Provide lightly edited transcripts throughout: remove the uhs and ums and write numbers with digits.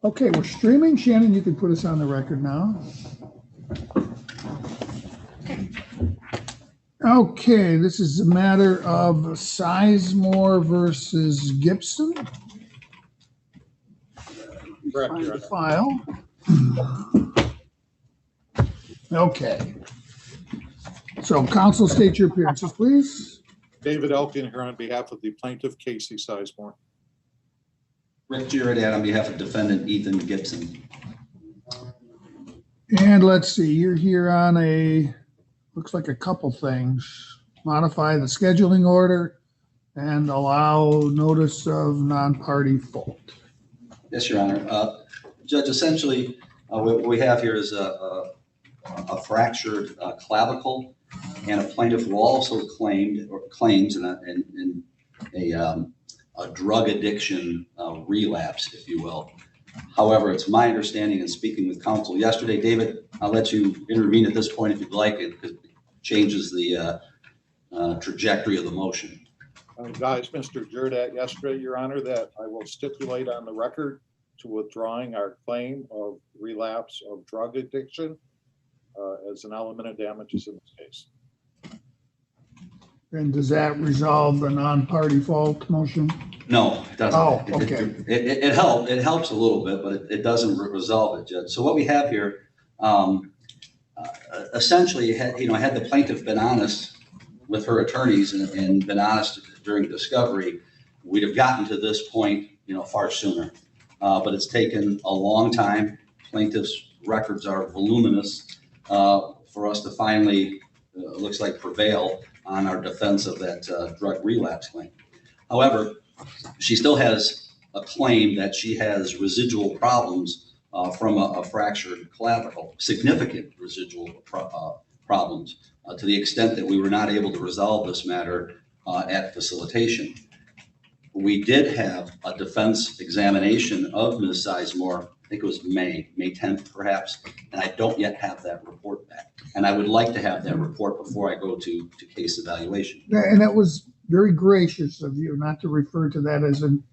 Okay, we're streaming. Shannon, you can put us on the record now. Okay, this is a matter of Sizemore versus Gibson. Correct, Find Your the Honor. file. Okay. So counsel, state your appearances, please. David Elkin here on behalf of the plaintiff, Casey Sizemore. Rick Girodat on behalf of defendant Ethan Gibson. And let's see, you're here on looks like a couple things. Modify the scheduling order and allow notice of non-party fault. Yes, Your Honor. Judge, essentially, what we have here is a fractured clavicle, and a plaintiff who also claims in a drug addiction relapse, if you will. However, it's my understanding in speaking with counsel yesterday, David, I'll let you intervene at this point if you'd like, because it changes the trajectory of the motion. I advised Mr. Girodat yesterday, Your Honor, that I will stipulate on the record to withdrawing our claim of relapse of drug addiction as an element of damages in this case. And does that resolve the non-party fault motion? No, it doesn't. Oh, okay. It helps a little bit, but it doesn't resolve it, Judge. So what we have here, essentially, had the plaintiff been honest with her attorneys and been honest during discovery, we'd have gotten to this point, far sooner. But it's taken a long time. Plaintiff's records are voluminous for us to finally, looks like, prevail on our defense of that drug relapse claim. However, she still has a claim that she has residual problems from a fractured clavicle, significant residual problems, to the extent that we were not able to resolve this matter at facilitation. We did have a defense examination of Ms. Sizemore, I think it was May 10th perhaps, and I don't yet have that report back. And I would like to have that report before I go to case evaluation. And that was very gracious of you not to refer to that as an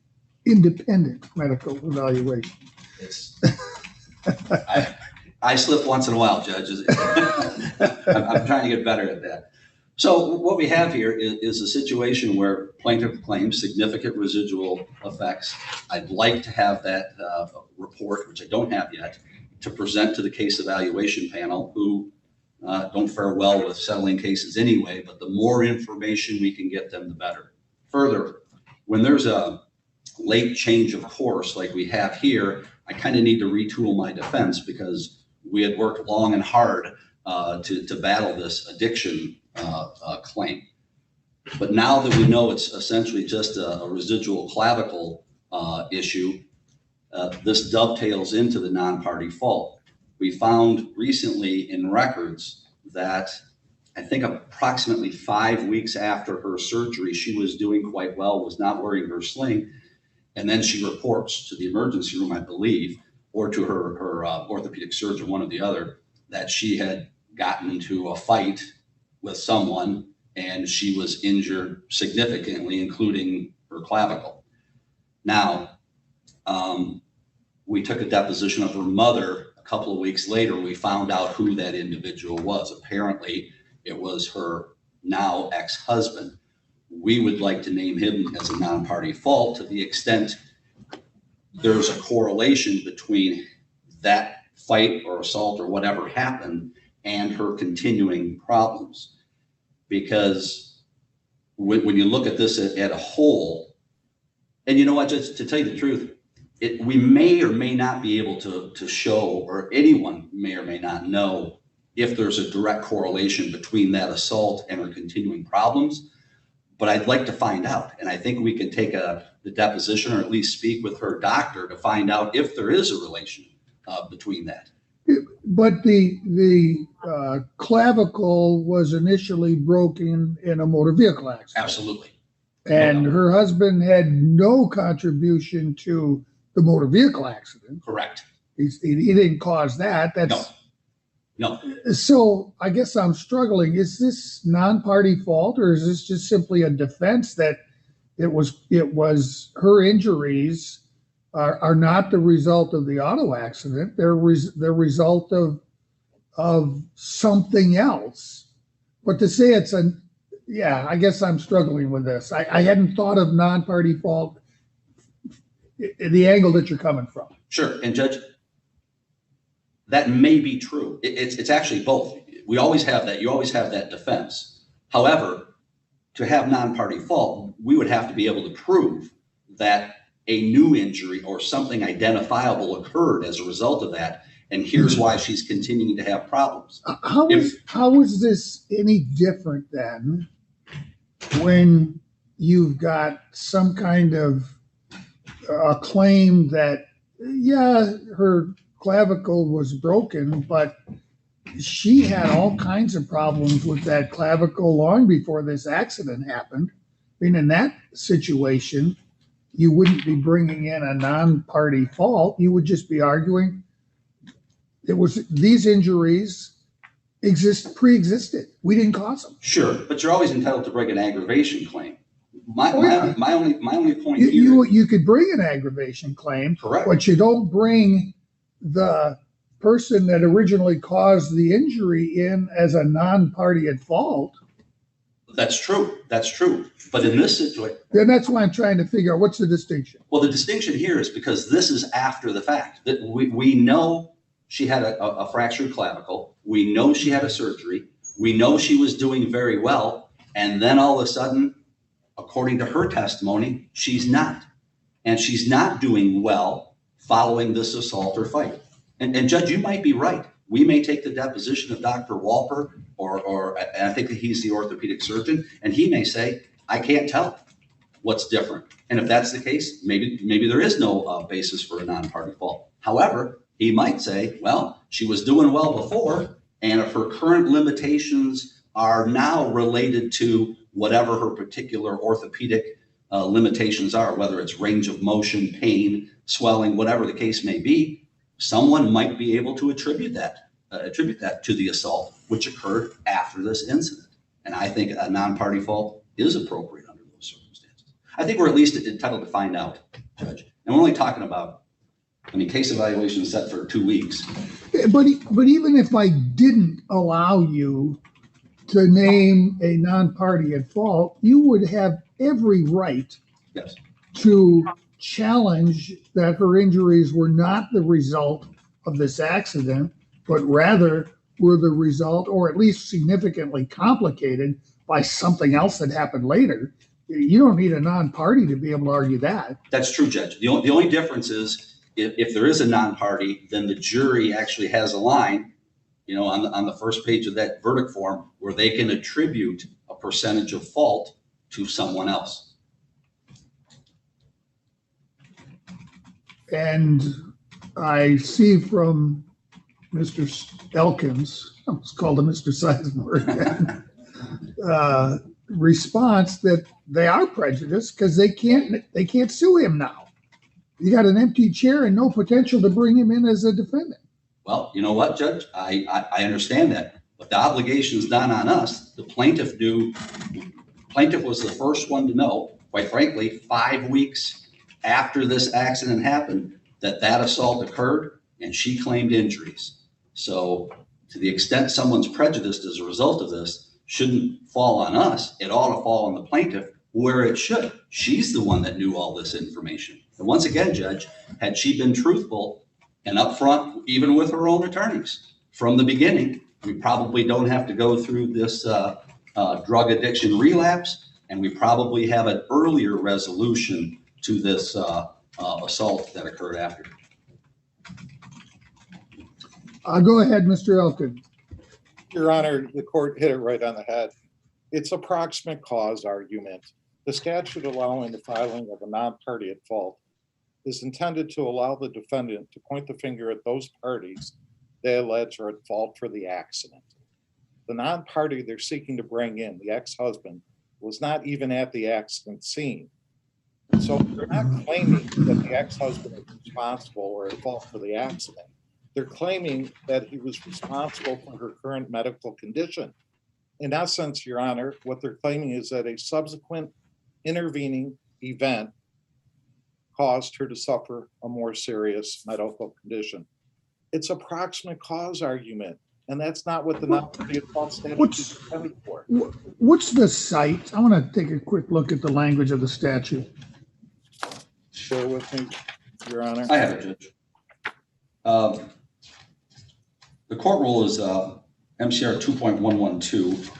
independent medical evaluation. I slip once in a while, judges. I'm trying to get better at that. So what we have here is a situation where plaintiff claims significant residual effects. I'd like to have that report, which I don't have yet, to present to the case evaluation panel, who don't fare well with settling cases anyway, but the more information we can get them, the better. Further, when there's a late change of course like we have here, I kind of need to retool my defense, because we had worked long and hard to battle this addiction claim. But now that we know it's essentially just a residual clavicle issue, this dovetails into the non-party fault. We found recently in records that I think approximately 5 weeks after her surgery, she was doing quite well, was not wearing her sling. And then she reports to the emergency room, I believe, or to her orthopedic surgeon, one or the other, that she had gotten into a fight with someone and she was injured significantly, including her clavicle. Now, we took a deposition of her mother a couple of weeks later. We found out who that individual was. Apparently, it was her now ex-husband. We would like to name him as a non-party fault to the extent there's a correlation between that fight or assault or whatever happened and her continuing problems. Because when you look at this at a whole, and you know what, just to tell you the truth, we may or may not be able to show, or anyone may or may not know, if there's a direct correlation between that assault and her continuing problems. But I'd like to find out, and I think we can take the deposition, or at least speak with her doctor to find out if there is a relation between that. But the clavicle was initially broken in a motor vehicle accident. Absolutely. And her husband had no contribution to the motor vehicle accident. Correct. He didn't cause that. No. So I guess I'm struggling. Is this non-party fault, or is this just simply a defense that it was her injuries are not the result of the auto accident. They're the result of something else. But to say it's yeah, I guess I'm struggling with this. I hadn't thought of non-party fault in the angle that you're coming from. Sure, and Judge, that may be true. It's actually both. We always have that. You always have that defense. However, to have non-party fault, we would have to be able to prove that a new injury or something identifiable occurred as a result of that. And here's why she's continuing to have problems. How is this any different than when you've got some kind of a claim that, yeah, her clavicle was broken, but she had all kinds of problems with that clavicle long before this accident happened? I mean, in that situation, you wouldn't be bringing in a non-party fault. You would just be arguing it was these injuries pre-existed. We didn't cause them. Sure, but you're always entitled to bring an aggravation claim. My only point here. You could bring an aggravation claim, correct, but you don't bring the person that originally caused the injury in as a non-party at fault. That's true. That's true. But in this situation, then that's why I'm trying to figure out what's the distinction. Well, the distinction here is because this is after the fact. That we know she had a fractured clavicle. We know she had a surgery. We know she was doing very well. And then all of a sudden, according to her testimony, she's not. And she's not doing well following this assault or fight. And Judge, you might be right. We may take the deposition of Dr. Walper, or I think that he's the orthopedic surgeon, and he may say, I can't tell what's different. And if that's the case, maybe there is no basis for a non-party fault. However, he might say, well, she was doing well before, and if her current limitations are now related to whatever her particular orthopedic limitations are, whether it's range of motion, pain, swelling, whatever the case may be, someone might be able to attribute that to the assault, which occurred after this incident. And I think a non-party fault is appropriate under those circumstances. I think we're at least entitled to find out, Judge. And we're only talking about, case evaluation set for 2 weeks. But even if I didn't allow you to name a non-party at fault, you would have every right Yes. to challenge that her injuries were not the result of this accident, but rather were the result, or at least significantly complicated by something else that happened later. You don't need a non-party to be able to argue that. That's true, Judge. The only difference is if there is a non-party, then the jury actually has a line, on the first page of that verdict form where they can attribute a percentage of fault to someone else. And I see from Mr. Elkins, I was called him Mr. Sizemore again, response that they are prejudiced because they can't sue him now. You got an empty chair and no potential to bring him in as a defendant. Well, you know what, Judge? I understand that, but the obligation is not on us. The plaintiff knew. Plaintiff was the first one to know, quite frankly, 5 weeks after this accident happened, that assault occurred, and she claimed injuries. So to the extent someone's prejudiced as a result of this, shouldn't fall on us. It ought to fall on the plaintiff where it should. She's the one that knew all this information. And once again, Judge, had she been truthful and upfront, even with her own attorneys from the beginning, we probably don't have to go through this drug addiction relapse, and we probably have an earlier resolution to this assault that occurred after. Go ahead, Mr. Elkins. Your Honor, the court hit it right on the head. It's a proximate cause argument. The statute allowing the filing of a non-party at fault is intended to allow the defendant to point the finger at those parties they allege are at fault for the accident. The non-party they're seeking to bring in, the ex-husband, was not even at the accident scene. So they're not claiming that the ex-husband is responsible or at fault for the accident. They're claiming that he was responsible for her current medical condition. In essence, Your Honor, what they're claiming is that a subsequent intervening event caused her to suffer a more serious medical condition. It's a proximate cause argument, and that's not what the non-party at fault statute is intended for. What's the site? I want to take a quick look at the language of the statute. Share with me, Your Honor. I have it, Judge. The court rule is MCR 2.112.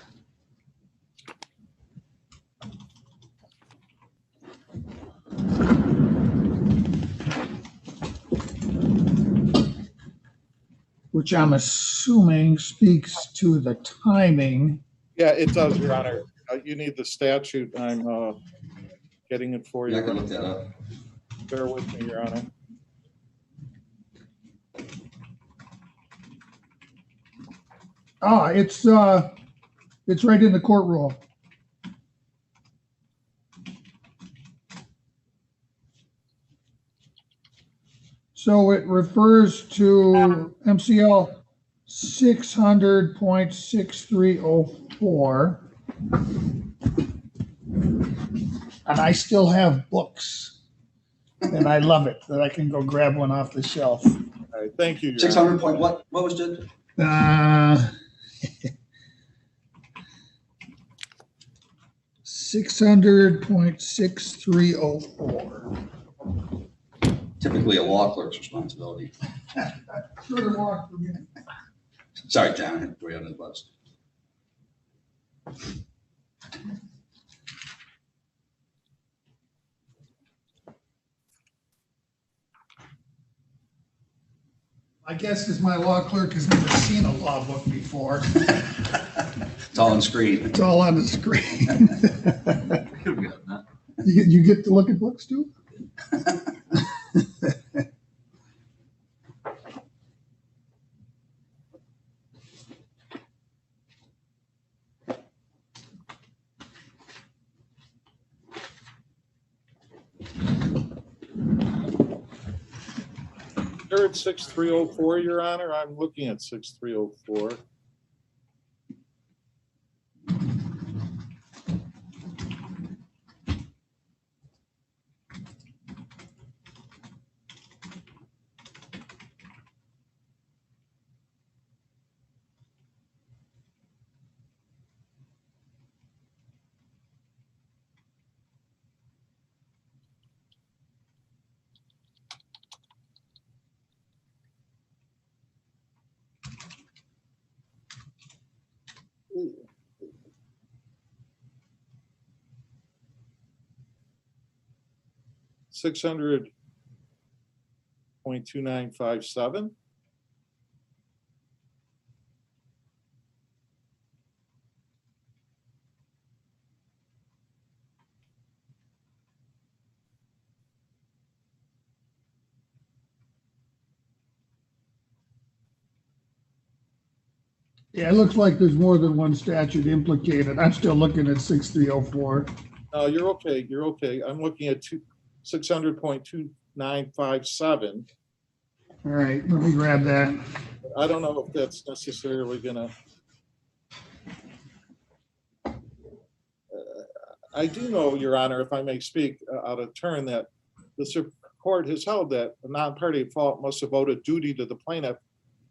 Which I'm assuming speaks to the timing. Yeah, it does, Your Honor. You need the statute. I'm getting it for you. Yeah, I can look that up. Bear with me, Your Honor. It's right in the court rule. So it refers to MCL 600.6304. And I still have books. And I love it that I can go grab one off the shelf. All right, thank you, Your 600 Honor. point what? What was it? 600.6304. Typically a law clerk's responsibility. Sorry, John, I had to throw you under the bus. My guess is my law clerk has never seen a law book before. It's all on screen. It's all on the screen. You get to look at books too? You're at 6304, Your Honor. I'm looking at 6304. $600.2957. Yeah, it looks like there's more than one statute implicated. I'm still looking at 6304. No, you're okay. You're okay. I'm looking at 600.2957. All right, let me grab that. I don't know if that's necessarily gonna. I do know, Your Honor, if I may speak out of turn, that the Supreme Court has held that a non-party at fault must devote a duty to the plaintiff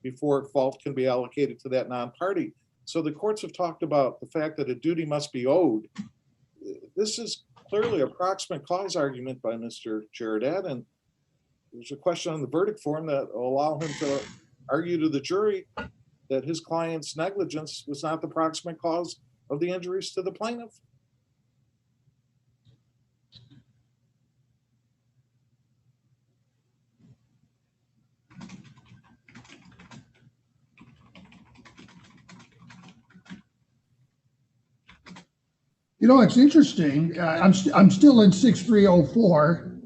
before fault can be allocated to that non-party. So the courts have talked about the fact that a duty must be owed. This is clearly a proximate cause argument by Mr. Girardet, and there's a question on the verdict form that will allow him to argue to the jury that his client's negligence was not the proximate cause of the injuries to the plaintiff. You know, it's interesting. I'm still in 6304,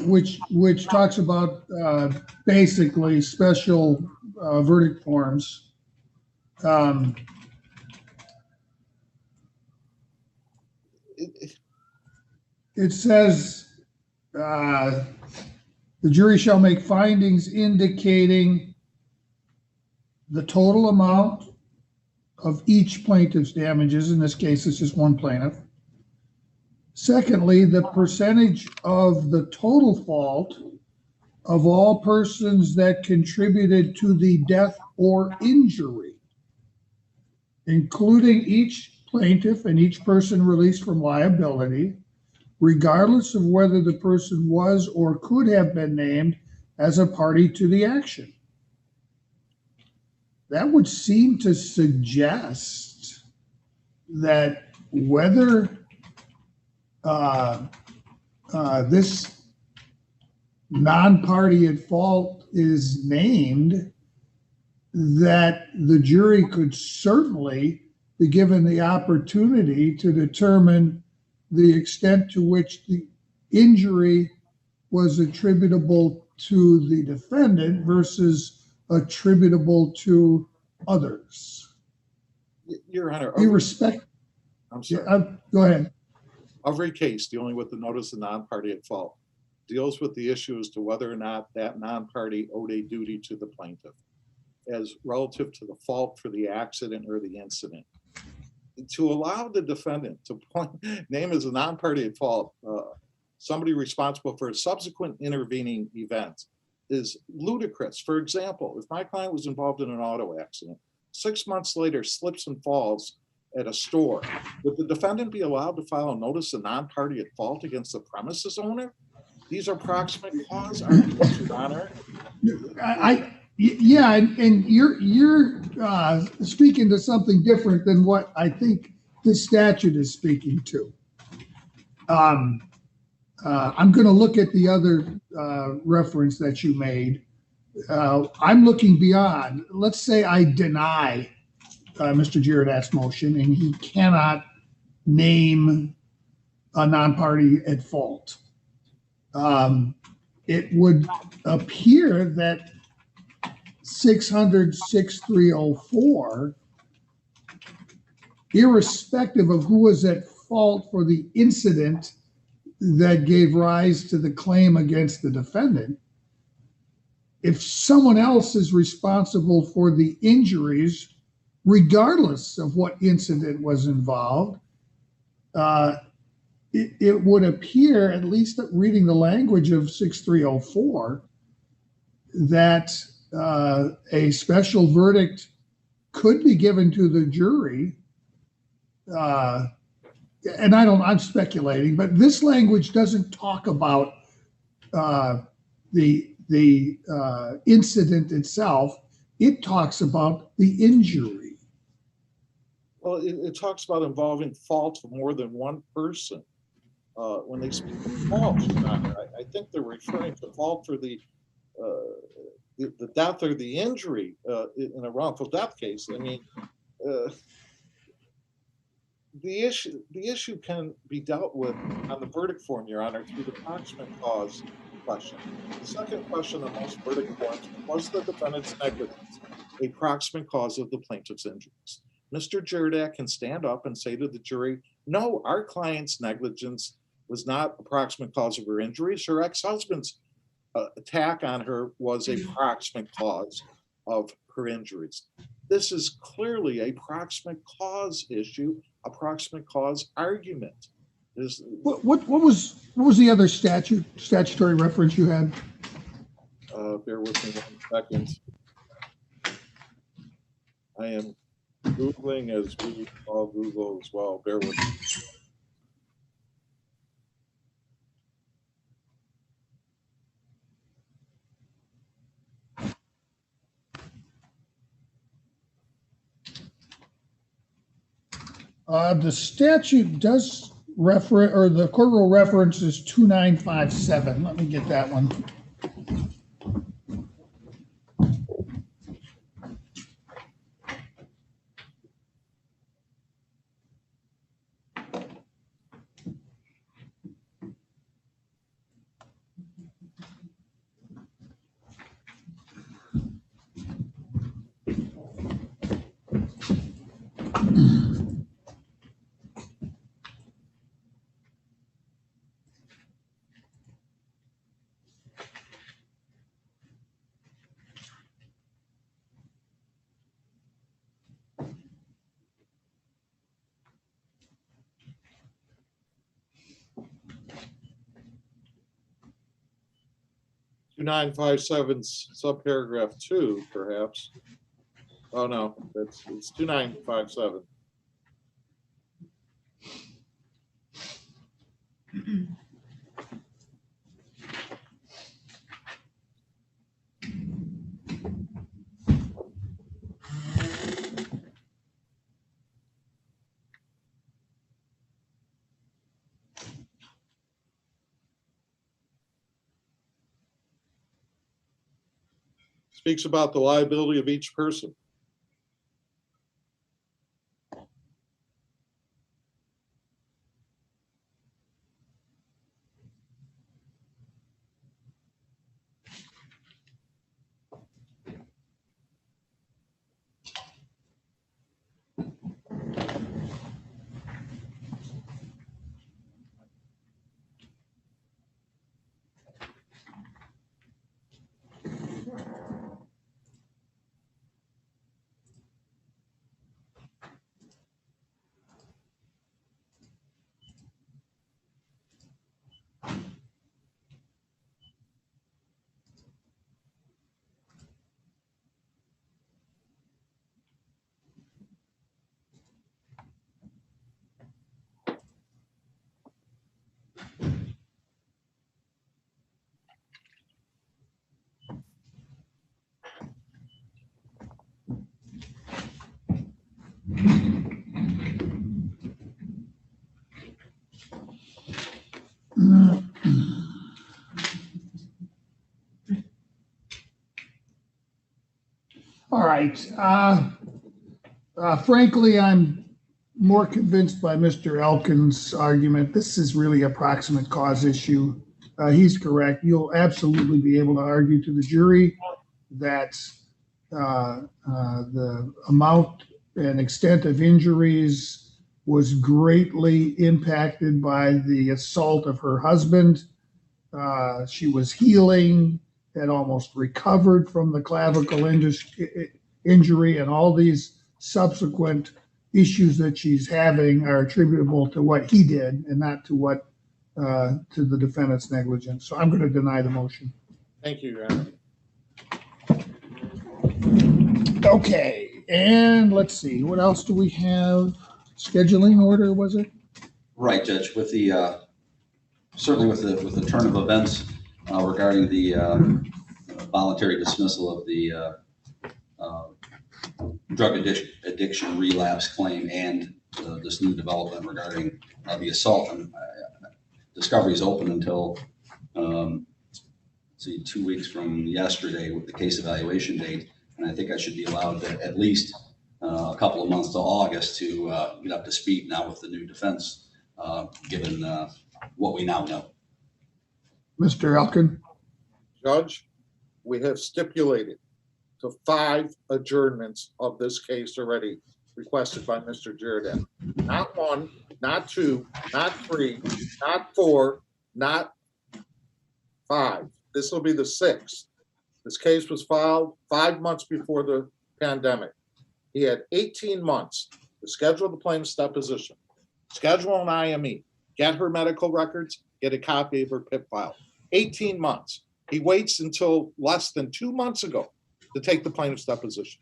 which talks about basically special verdict forms. It says the jury shall make findings indicating the total amount of each plaintiff's damages. In this case, it's just one plaintiff. Secondly, the percentage of the total fault of all persons that contributed to the death or injury, including each plaintiff and each person released from liability, regardless of whether the person was or could have been named as a party to the action. That would seem to suggest that whether this non-party at fault is named, that the jury could certainly be given the opportunity to determine the extent to which the injury was attributable to the defendant versus attributable to others. Your Honor, I'm sorry. Go ahead. Every case dealing with the notice of non-party at fault deals with the issue as to whether or not that non-party owed a duty to the plaintiff as relative to the fault for the accident or the incident. To allow the defendant to name as a non-party at fault somebody responsible for a subsequent intervening event is ludicrous. For example, if my client was involved in an auto accident, 6 months later slips and falls at a store, would the defendant be allowed to file a notice of non-party at fault against the premises owner? These are proximate cause arguments, Your Honor. Yeah, and you're speaking to something different than what I think this statute is speaking to. I'm going to look at the other reference that you made. I'm looking beyond. Let's say I deny Mr. Girodat's motion and he cannot name a non-party at fault. It would appear that 600-6304, irrespective of who was at fault for the incident that gave rise to the claim against the defendant, if someone else is responsible for the injuries, regardless of what incident was involved, it would appear, at least reading the language of 6304, that a special verdict could be given to the jury. And I'm speculating, but this language doesn't talk about the incident itself. It talks about the injury. Well, it talks about involving fault for more than one person. When they speak of fault, Your Honor, I think they're referring to fault for the death or the injury in a wrongful death case. I mean, the issue can be dealt with on the verdict form, Your Honor, through the proximate cause question. The second question on most verdict forms: was the defendant's negligence a proximate cause of the plaintiff's injuries? Mr. Girodat can stand up and say to the jury, no, our client's negligence was not a proximate cause of her injuries. Her ex-husband's attack on her was a proximate cause of her injuries. This is clearly a proximate cause issue, a proximate cause argument. What was the other statutory reference you had? Bear with me 1 second. I am Googling as we all Google as well. Bear with me. The statute does reference, or the court rule reference is 2957. Let me get that one. 2957 subparagraph 2, perhaps. Oh, no, it's 2957. Speaks about the liability of each person. All right. Frankly, I'm more convinced by Mr. Elkin's argument. This is really a proximate cause issue. He's correct. You'll absolutely be able to argue to the jury that the amount and extent of injuries was greatly impacted by the assault of her husband. She was healing, had almost recovered from the clavicle injury, and all these subsequent issues that she's having are attributable to what he did and not to what to the defendant's negligence. So I'm going to deny the motion. Thank you, Your Honor. Okay, and let's see, what else do we have? Scheduling order, was it? Right, Judge, with the, certainly with the turn of events regarding the voluntary dismissal of the drug addiction relapse claim and this new development regarding the assault. And discovery is open until, let's see, 2 weeks from yesterday with the case evaluation date. And I think I should be allowed to at least a couple of months to August to get up to speed now with the new defense, given what we now know. Mr. Elkin? Judge, we have stipulated to 5 adjournments of this case already requested by Mr. Jordan. Not 1, not 2, not 3, not 4, not 5. This will be the 6th. This case was filed 5 months before the pandemic. He had 18 months to schedule the plaintiff's deposition, schedule an IME, get her medical records, get a copy of her PIP file. 18 months. He waits until less than 2 months ago to take the plaintiff's deposition.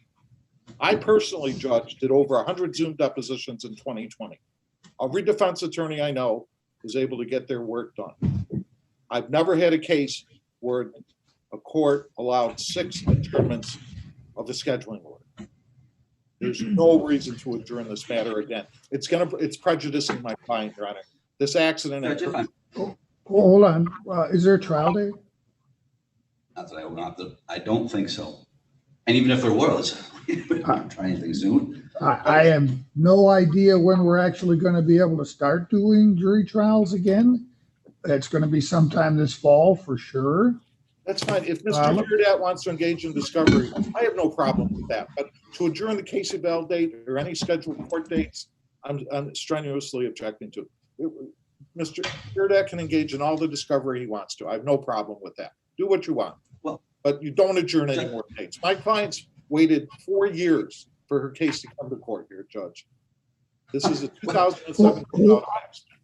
I personally, Judge, did over 100 Zoom depositions in 2020. Every defense attorney I know was able to get their work done. I've never had a case where a court allowed 6 adjournments of the scheduling order. There's no reason to adjourn this matter again. It's prejudicing my client, Your Honor. This accident. Hold on. Is there a trial date? Not that I will not. I don't think so. And even if there was, we wouldn't try anything soon. I have no idea when we're actually going to be able to start doing jury trials again. It's going to be sometime this fall for sure. That's fine. If Mr. Jordan wants to engage in discovery, I have no problem with that. But to adjourn the case eval date or any scheduled court dates, I'm strenuously objecting to. Mr. Jordan can engage in all the discovery he wants to. I have no problem with that. Do what you want. Well, but you don't adjourn any more dates. My client's waited 4 years for her case to come to court here, Judge. This is a 2007 accident.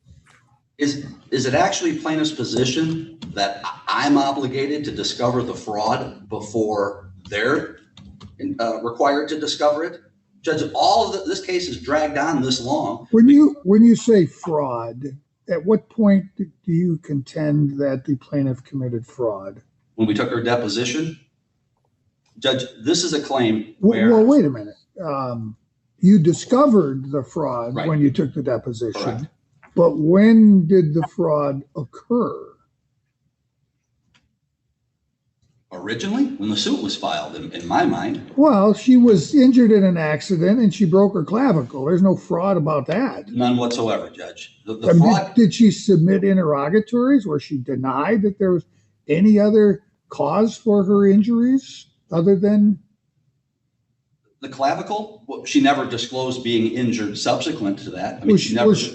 Is it actually plaintiff's position that I'm obligated to discover the fraud before they're required to discover it? Judge, all of this case is dragged on this long. When you say fraud, at what point do you contend that the plaintiff committed fraud? When we took her deposition, Judge, this is a claim where... Well, wait a minute. You discovered the fraud Right. when you took the deposition. Correct. But when did the fraud occur? Originally, when the suit was filed, in my mind. Well, she was injured in an accident and she broke her clavicle. There's no fraud about that. None whatsoever, Judge. The I mean, fraud... did she submit interrogatories where she denied that there was any other cause for her injuries other than... The clavicle, well, she never disclosed being injured subsequent to that. I mean,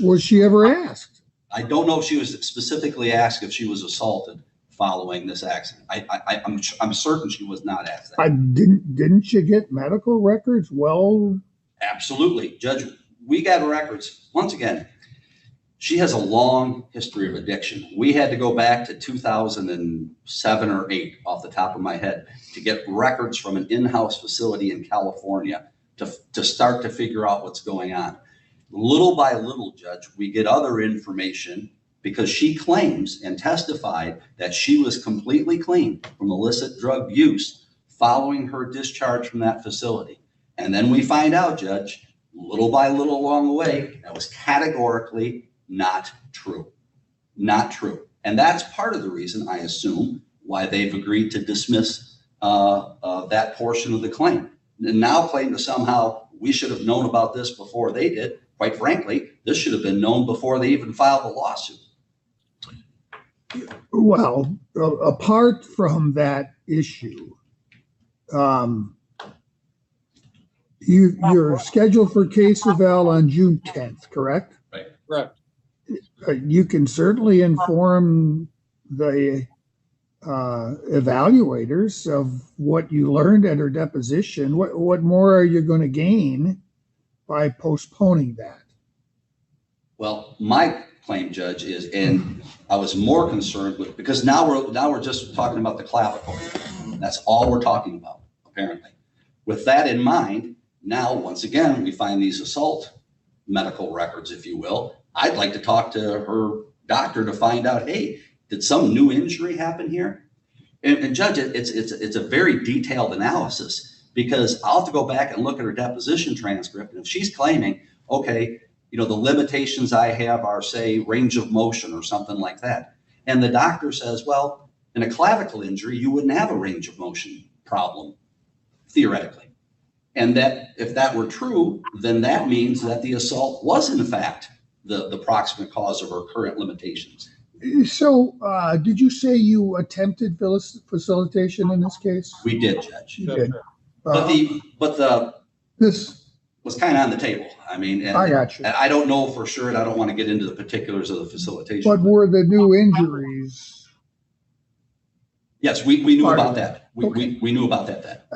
was she ever asked? I don't know if she was specifically asked if she was assaulted following this accident. I'm certain she was not asked that. Didn't you get medical records? Well, Absolutely, Judge. We got records. Once again, she has a long history of addiction. We had to go back to 2007 or 8 off the top of my head to get records from an in-house facility in California to start to figure out what's going on. Little by little, Judge, we get other information because she claims and testified that she was completely clean from illicit drug use following her discharge from that facility. And then we find out, Judge, little by little along the way, that was categorically not true. Not true. And that's part of the reason, I assume, why they've agreed to dismiss that portion of the claim. And now claim that somehow we should have known about this before they did. Quite frankly, this should have been known before they even filed the lawsuit. well, apart from that issue, you're scheduled for case eval on June 10th, correct? Correct. You can certainly inform the evaluators of what you learned at her deposition. What more are you going to gain by postponing that? Well, my claim, Judge, is, and I was more concerned with, because now we're just talking about the clavicle. That's all we're talking about, apparently. With that in mind, now, once again, we find these assault medical records, if you will. I'd like to talk to her doctor to find out, hey, did some new injury happen here? And Judge, it's a very detailed analysis, because I'll have to go back and look at her deposition transcript. And if she's claiming, okay, the limitations I have are, say, range of motion or something like that. And the doctor says, well, in a clavicle injury, you wouldn't have a range of motion problem, theoretically. And that if that were true, then that means that the assault was, in fact, the proximate cause of her current limitations. So, did you say you attempted facilitation in this case? We did, Judge. You did. But the This was kind of on the table. I mean, and I got you. and I don't know for sure, and I don't want to get into the particulars of the facilitation. But were the new injuries? Yes, we knew Part about of it. that. Okay. We knew about that.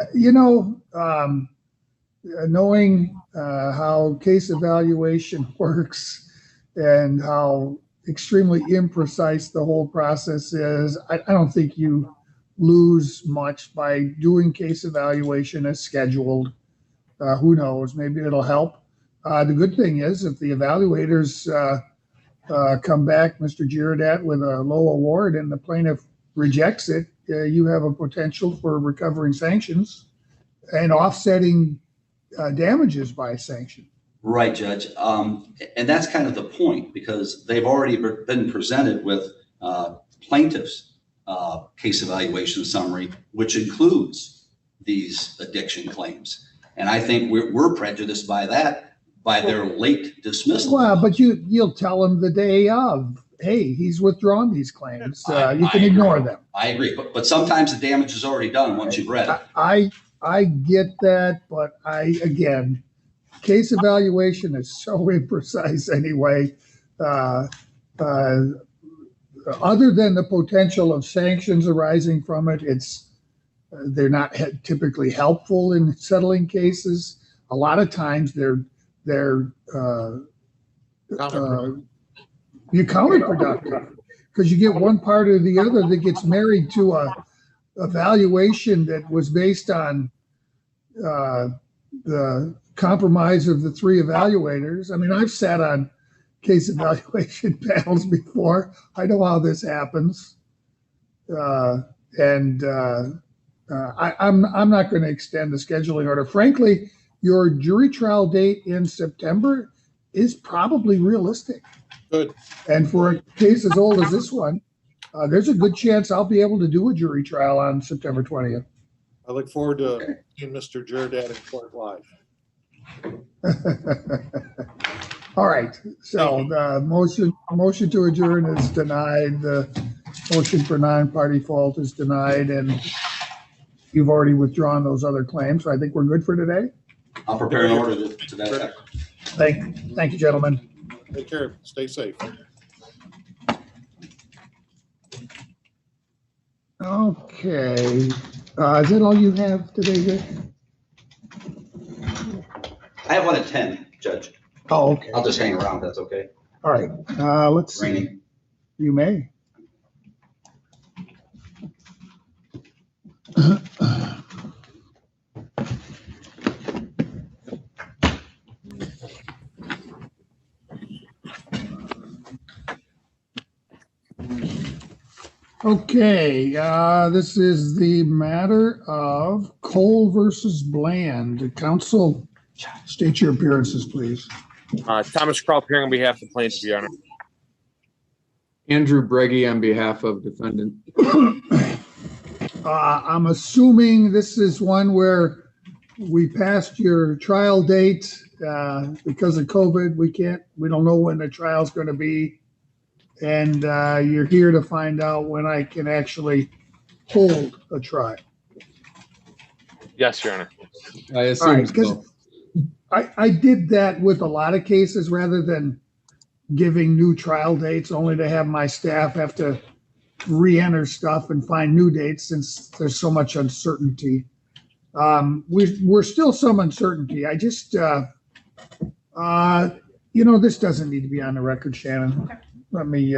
Knowing how case evaluation works and how extremely imprecise the whole process is, I don't think you lose much by doing case evaluation as scheduled. Who knows? Maybe it'll help. The good thing is, if the evaluators come back, Mr. Girardet, with a low award and the plaintiff rejects it, you have a potential for recovering sanctions and offsetting damages by sanction. Right, Judge. And that's kind of the point, because they've already been presented with plaintiff's case evaluation summary, which includes these addiction claims. And I think we're prejudiced by that, by their late dismissal. Well, but you'll tell them the day of, hey, he's withdrawn these claims. You can ignore them. I agree. But sometimes the damage is already done once you've read it. I get that, but again, case evaluation is so imprecise anyway. Other than the potential of sanctions arising from it, they're not typically helpful in settling cases. A lot of times they're counterproductive. because you get one part or the other that gets married to a evaluation that was based on the compromise of the three evaluators. I meI'm sat on case evaluation panels before. I know how this happens. I'm not going to extend the scheduling order. Frankly, your jury trial date in September is probably realistic. Good. And for a case as old as this one, there's a good chance I'll be able to do a jury trial on September 20th. I look forward to seeing Mr. Jordat in court live. All right. So the motion to adjourn is denied. The motion for non-party fault is denied, and you've already withdrawn those other claims. So I think we're good for today. I'll prepare an order to that effect. Thank you, gentlemen. Take care. Stay safe. Okay. Is that all you have today, Vic? I have one at 10, Judge. Oh, okay. I'll just hang around. That's okay. All right. Let's see. Raining. You may. Okay, this is the matter of Cole versus Bland. Counsel, state your appearances, please. Thomas Krupp here on behalf of the plaintiff, Your Honor. Andrew Breggy on behalf of defendant. I'm assuming this is one where we passed your trial date because of COVID. We don't know when the trial's going to be. And you're here to find out when I can actually hold a trial. Yes, Your Honor. I assume so. I did that with a lot of cases rather than giving new trial dates, only to have my staff have to re-enter stuff and find new dates since there's so much uncertainty. We're still some uncertainty. I just, this doesn't need to be on the record, Shannon. Okay. Let me